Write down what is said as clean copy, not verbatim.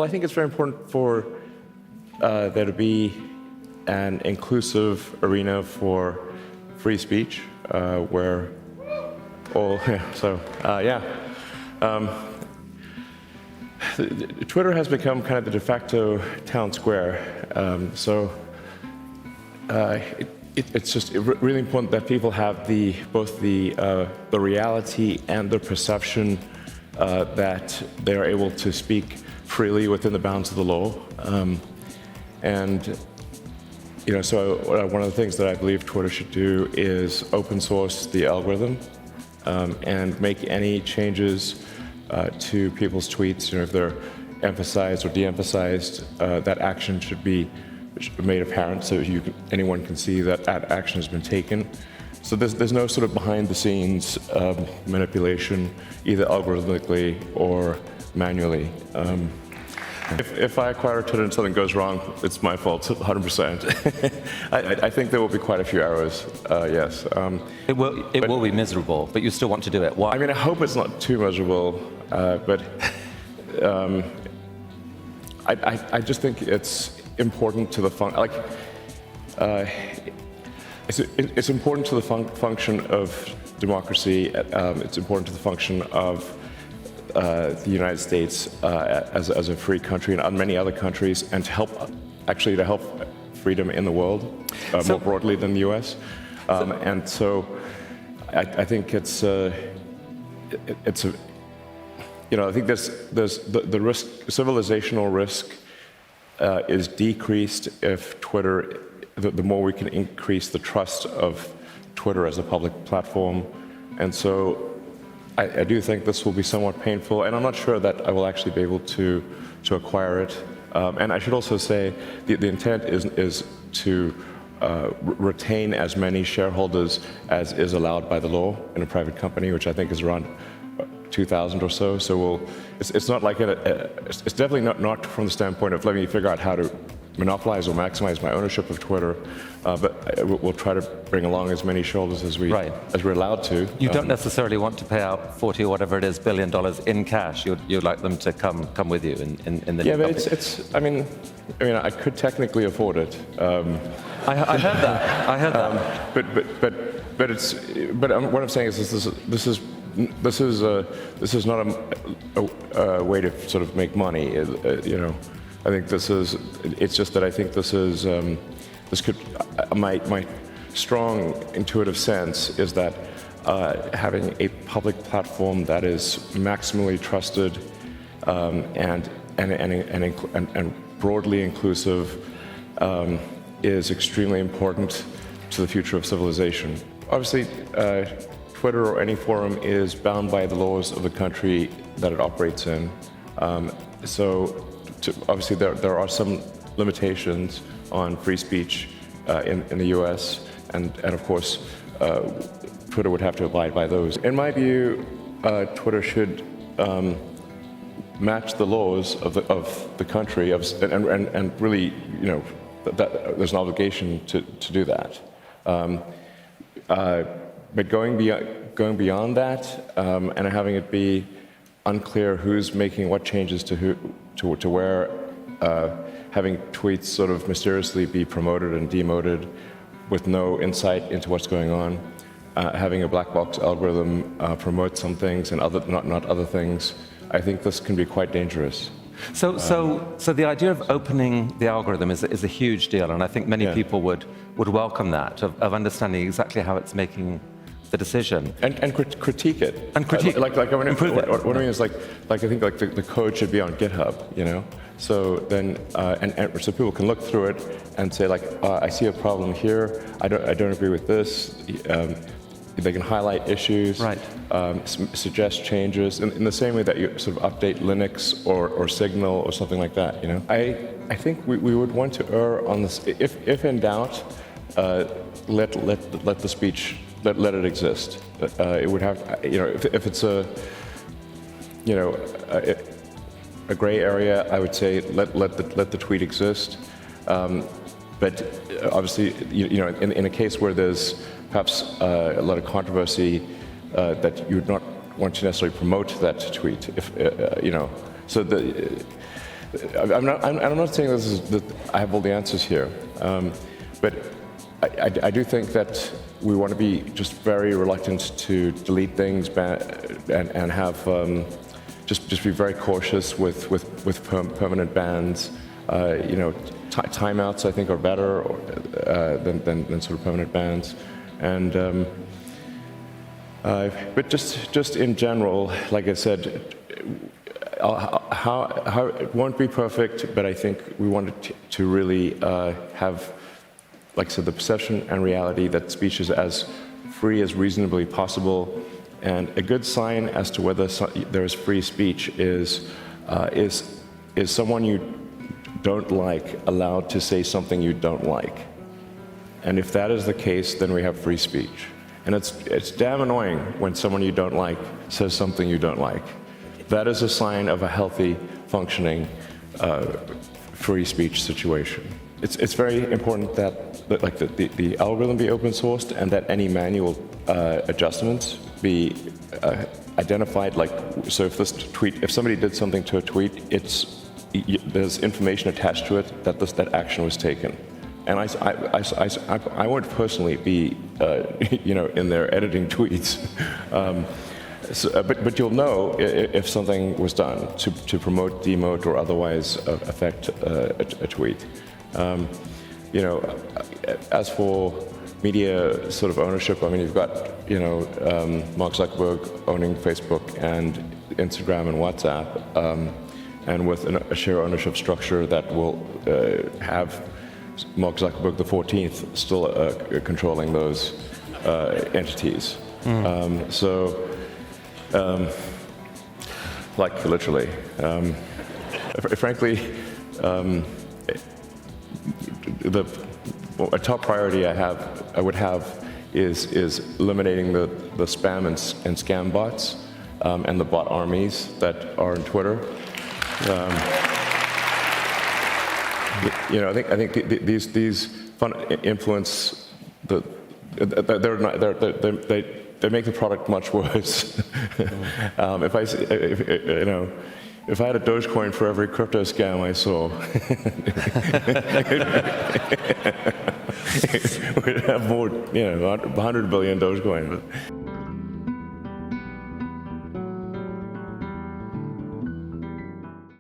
Well, I think it's very important for there to be an inclusive arena for free speech, where all, Twitter has become kind of the de facto town square. It's just really important that people have both the reality and the perception that they are able to speak freely within the bounds of the law. So one of the things that I believe Twitter should do is open source the algorithm and make any changes to people's tweets. If they're emphasized or de-emphasized, that action should be made apparent so anyone can see that action has been taken. So there's no sort of behind-the-scenes manipulation, either algorithmically or manually. If I acquire Twitter and something goes wrong, it's my fault, 100%. I think there will be quite a few errors, yes. It will be miserable, but you still want to do it. Why? I mean, I hope it's not too miserable, but I just think it's important to the it's important to the function of democracy. It's important to the function of the United States as a free country and many other countries, and to help freedom in the world more broadly than the U.S. And so I think I think there's the risk, civilizational risk, is decreased if Twitter. The more we can increase the trust of Twitter as a public platform, and so I do think this will be somewhat painful, and I'm not sure that I will actually be able to acquire it. And I should also say the intent is to retain as many shareholders as is allowed by the law in a private company, which I think is around 2,000 or so. So it's not like it's definitely not from the standpoint of let me figure out how to monopolize or maximize my ownership of Twitter, but we'll try to bring along as many shareholders as we're allowed to. You don't necessarily want to pay out 40 or whatever it is $billion in cash. You'd like them to come with you in the yeah, but I mean, I could technically afford it. I heard that. I heard that. But what I'm saying is this is not a way to sort of make money. I think it's just that I think my strong intuitive sense is that having a public platform that is maximally trusted and broadly inclusive is extremely important to the future of civilization. Obviously, Twitter or any forum is bound by the laws of the country that it operates in. Obviously, there are some limitations on free speech in the U.S., and of course, Twitter would have to abide by those. In my view, Twitter should match the laws of the country, and really, that there's an obligation to do that. But going beyond that, and having it be unclear who's making what changes to where, having tweets sort of mysteriously be promoted and demoted with no insight into what's going on, having a black box algorithm promote some things and not other things, I think this can be quite dangerous. So the idea of opening the algorithm is a huge deal, and I think many people would welcome that, of understanding exactly how it's making the decision and critique it improve it. What I mean is I think the code should be on GitHub, so then and so people can look through it and say I see a problem here, I don't agree with this. They can highlight issues, suggest changes in the same way that you sort of update Linux or Signal or something like that. I think we would want to err on this. If in doubt, let the speech. Let it exist. It would have, if it's a gray area, I would say let the tweet exist. But obviously, in a case where there's perhaps a lot of controversy, that you would not want to necessarily promote that tweet. So I'm not saying that I have all the answers here, but I do think that we want to be just very reluctant to delete things and have just be very cautious with permanent bans. Timeouts I think are better than sort of permanent bans, and but just in general, like I said, how it won't be perfect, but I think we wanted to really have, like I said, the perception and reality that speech is as free as reasonably possible, and a good sign as to whether there is free speech is someone you don't like allowed to say something you don't like, and if that is the case, then we have free speech. And it's damn annoying when someone you don't like says something you don't like. That is a sign of a healthy, functioning, free speech situation. It's very important that the algorithm be open sourced and that any manual adjustments be identified. So if somebody did something to a tweet, there's information attached to it that that action was taken. And I won't personally be, in there editing tweets. But you'll know if something was done to promote, demote, or otherwise affect a tweet. As for media sort of ownership, I mean, you've got Mark Zuckerberg owning Facebook and Instagram and WhatsApp, and with a share ownership structure that will have Mark Zuckerberg the 14th still controlling those entities. Like literally. Frankly, a top priority I would have is eliminating the spam and scam bots and the bot armies that are on Twitter. I think these influence they make the product much worse. If I had a Dogecoin for every crypto scam I saw, we'd have more, 100 billion Dogecoin.